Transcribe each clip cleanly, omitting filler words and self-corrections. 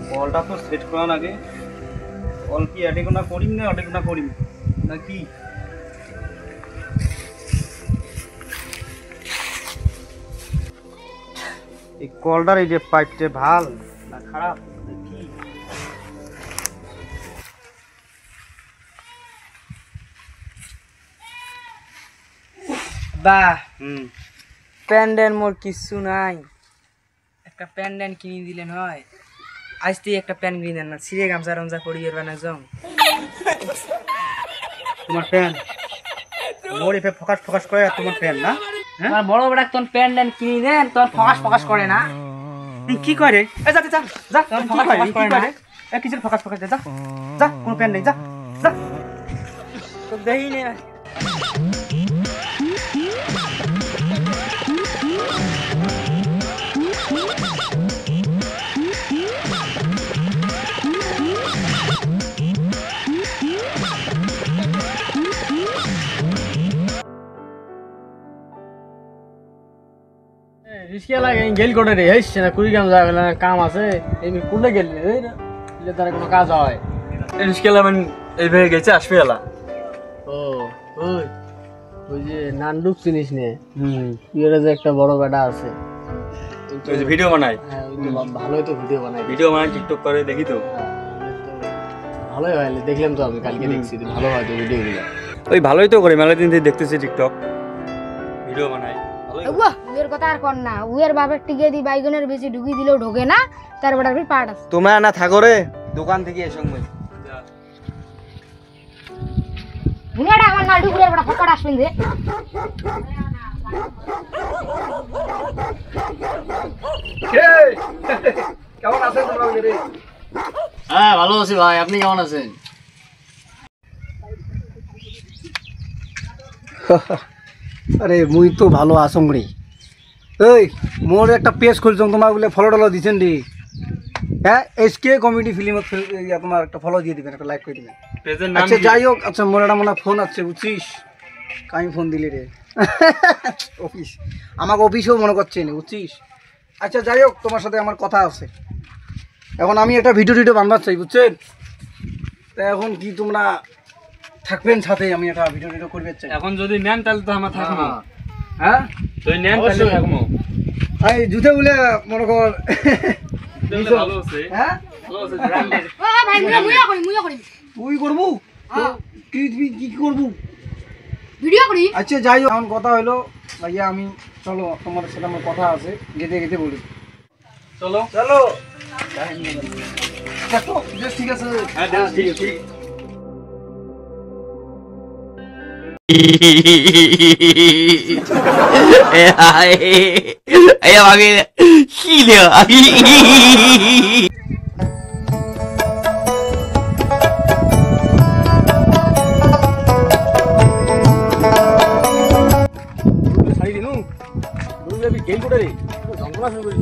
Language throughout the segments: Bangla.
কলটা তো সেট করার আগে কল কি অ্যাডেকোনা করিম না অ্যাডেকোনা করিম নাকি এই কলটার এই যে পাইপটা ভাল না খারাপ কি বাহ প্যান্ডেন মোর কিছু নাই একটা প্যান্ডেন কিনে দিলেন হয় আজ তুই একটা প্যান্ট কিনে দেন না ছিঁড়ে গামছা রমজা করি এর বানা যাও তোমার প্যান্ট মোর এফে ফোকাস ফোকাস করে তোমার প্যান্ট না আমার বড় বড় তোর প্যান্ডেন কিনে দেন তোর ফকাস ফকাস করে না কি করে এ যা যা যা ফোকাস করে না এ কিসের ফোকাস ফোকাস যা যা কোনো প্যান্ট নেই যা যা তো দেই নে রিস্কে লাগে গেল করে রে হেস না কুড়িগ্রাম যাবে না কাম আছে এই কোনে গেল রে ইলে তার কোনো কাজ হয় রিস্কে লামেন এই ভেগে গেছে আসবে এলা ও ওই ওই যে নান্ডুক চিনিস নে ইয়ের যে একটা বড় বেটা আছে ওই যে ভিডিও বানায় হ্যাঁ ওই তো ভালোই তো ভিডিও বানায় টিকটক করে দেখি তো ভালোই হয় দেখলাম তো আমি কালকে দেখছি ভালো হয় তো ভিডিওগুলো ওই ভালোই তো করে মেলা দিন থেকে দেখতেছি টিকটক ভিডিও বানায় উয়ের কথা আর কর না উয়ের বাবার টিকে দি বাইগনের বেশি ঢুকি দিলেও ঢোকে না তার বেটার পাট আছে তোমরা না থাকো রে দোকান থেকে এসো মই বুনাড়া আমার না ঢুকুরের বড় ফকড় আসবেন রে কেমন আছেন তোমরা রে হ্যাঁ ভালো আছি ভাই আপনি কেমন আছেন আরে মুই তো ভালো আসং রে এই মোর একটা পেজ খুলছং তোমার বলে ফলো টলো দিছেন রে হ্যাঁ এসকে কমেডি ফিল্ম তোমার একটা ফলো দিয়ে দিবেন একটা লাইক করে দিবেন পেজের নাম আচ্ছা যাই হোক আচ্ছা মোর একটা মনে ফোন আছে বুঝছিস কাই ফোন দিলি রে অফিস আমাকে অফিসেও মনে করছে না বুঝছিস আচ্ছা যাই হোক তোমার সাথে আমার কথা আছে এখন আমি একটা ভিডিও বানবার চাই বুঝছেন তা এখন কি তোমরা থাকবেন সাথে আমি একটা ভিডিও করবে চাই এখন যদি নেন তাহলে তো আমরা থাকবো হ্যাঁ যদি নেন তাহলে থাকবো এই জুতে বলে মনে কর ভালো আছে হ্যাঁ ভালো আছে ব্র্যান্ডের ও ভাই মুইও করি তুই করবো তুই কি করবো ভিডিও করি আচ্ছা যাই হোক এখন কথা হলো ভাইয়া আমি চলো তোমার সাথে আমার কথা আছে গেতে গেতে বলি চলো চলো ঠিক আছে হ্যাঁ ঠিক আছে哎呀妈给细的， ছাড়ি দিনু দুই গেল করে রে যন্ত্রণা শুরু করে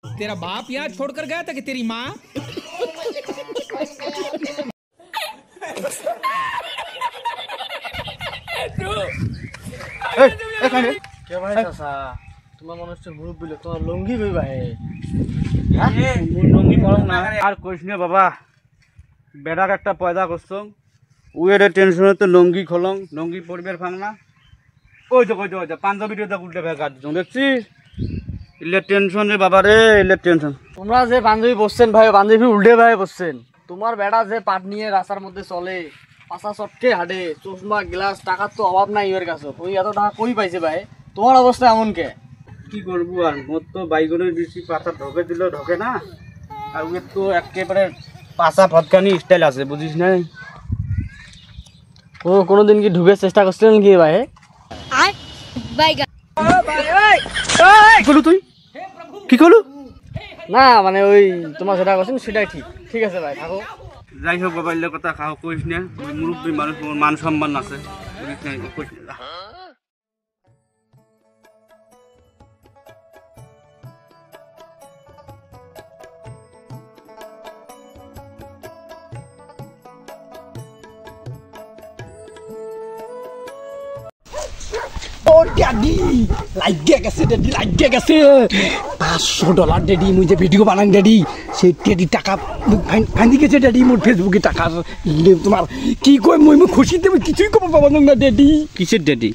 तेरा बाप यहाँ छोड़कर गया था कि तेरी माँ কে ভাই চাচা তোমার মনে হচ্ছে মুরব্বী লোক তোমার লুঙ্গি কই ভাই লুঙ্গি পরম না আর কইস না বাবা বেড়ার একটা পয়দা করছং উয়ের টেনশনে তো লুঙ্গি খলং লুঙ্গি পরিবের ফাং না ওই যে পাঞ্জাবিটা দেখ উল্টে ভেঙে কাটছ দেখছিস ইলে টেনশন রে বাবা রে ইলে টেনশন তোমরা যে পাঞ্জাবি বসছেন ভাই পাঞ্জাবি উল্টে ভাই বসছেন তোমার বেড়া যে পাট নিয়ে রাস্তার মধ্যে চলে পাশা চটকে হাঁটে চশমা গ্লাস টাকার তো অভাব নাই এর কাছে ওই এত টাকা কই পাইছে ভাই তোমার অবস্থা এমন কে কি করবো আর মোর তো বাইগনের বেশি পাতা ঢোকে দিলেও ঢোকে না আর ওর তো একেবারে পাশা ফটকানি স্টাইল আছে বুঝিস না ও কোনোদিন কি ঢুকে চেষ্টা করছিলেন কি ভাই আয় বাইগা কি করলু তুই কি করলু না মানে ওই তোমার যেটা করছেন সেটাই ঠিক ঠিক আছে ভাই থাকো যাই হোক বাবা এলে কথা খাও কইস না মুরব্বী মানুষ মান সম্মান আছে কইস না ড্যাডি লাগিয়ে গেছে ড্যাডি লাগিয়ে গেছে $500 ড্যাডি মুই যে ভিডিও বানান ড্যাডি সেই ড্যাডি টাকা ফাইন গেছে ড্যাডি মোর ফেসবুকে টাকা তোমার কি কই মুই খুশিতে মুই কিছুই কব পাবো না ড্যাডি কিসের ড্যাডি?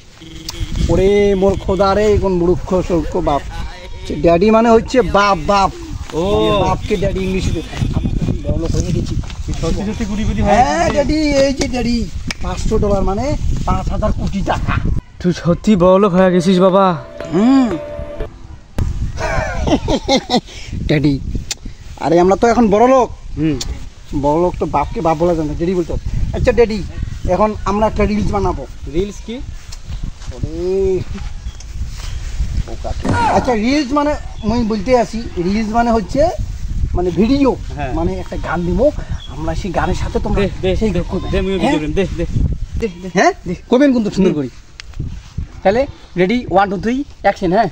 ওরে মোর খোদারে কোন মূর্খ সর্ক বাপ ড্যাডি মানে হচ্ছে বাপ বাপ ও বাপকে ড্যাডি ইংলিশে বড় হয়ে গেছি সত্যি সত্যি গুড়ি গুড়ি হয়। হ্যাঁ ড্যাডি এই যে ড্যাডি $500 মানে 5,000 কোটি টাকা তুই সত্যি বড়লোক হয়ে গেছিস বাবা। ড্যাডি আরে আমরা তো এখন বড় লোক হুম বড় লোক তো বাপকে বাপ বলা যায় না ড্যাডি বলতো। আচ্ছা ড্যাডি এখন আমরা একটা রিলস বানাবো। রিলস কি? আচ্ছা রিলস মানে মুই বলতে আসি রিলস মানে হচ্ছে মানে ভিডিও হ্যাঁ। মানে একটা গান দিব আমরা সেই গানের সাথে তোমরা দে দে সেই দে করবে। দে মিউ হ্যাঁ? ভিডিও দে দে দে দে হ্যাঁ করবেন কিন্তু সুন্দর করি তাহলে রেডি 1 2 3 অ্যাকশন। হ্যাঁ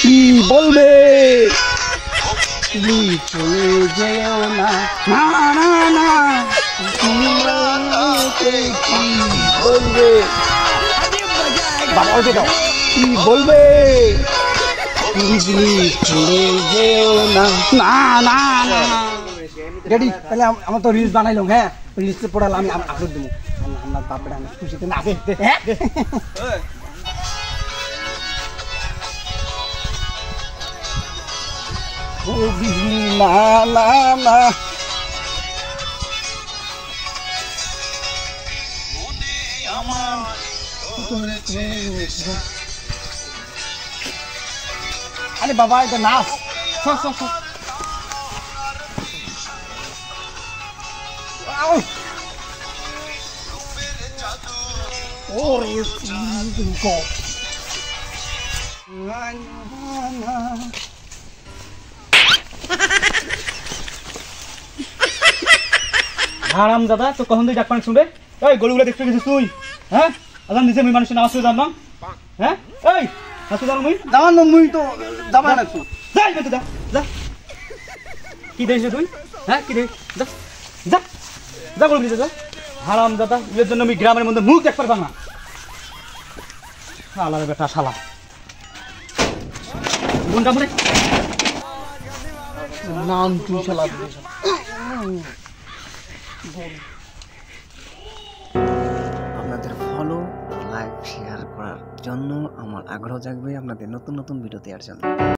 কি বলবে তুমি চলে যেও না না না না তুমি আমাকে কি বলবে বাবা ওইটা দাও কি বলবে প্লিজ চলে যেও না না না না রেডি তাহলে আমরা তো রিলস বানাইলাম। হ্যাঁ রিলস পড়ালাম আমি আপলোড দেবো আমরা বাপড়া আমি খুশিতে না হ্যাঁ ও বিজলি না না না আরে বাবা এটা নাচ সব সব সব ওরে গো হারাম দাদা তো কখন তুই ডাক পানি শুনবে? এই গরুগুলো দেখতে গেছিস তুই? হ্যাঁ আজান দিছে মুই মানুষের নামাজ পড়ে জানলাম। হ্যাঁ এই হাসু জানো মুই দামান মুই তো দামান আছো যাই বেটা যা যা কি দেখিস তুই? হ্যাঁ কি দেখ যা যা যা গরু যা হারাম দাদা এর জন্য আমি গ্রামের মধ্যে মুখ দেখ পারবা না। শালা রে বেটা শালা বোনটা মরে নাম তুই শালা আপনাদের ফলো লাইক শেয়ার করার জন্য আমার আগ্রহ জাগবে আপনাদের নতুন নতুন ভিডিও দেওয়ার জন্য।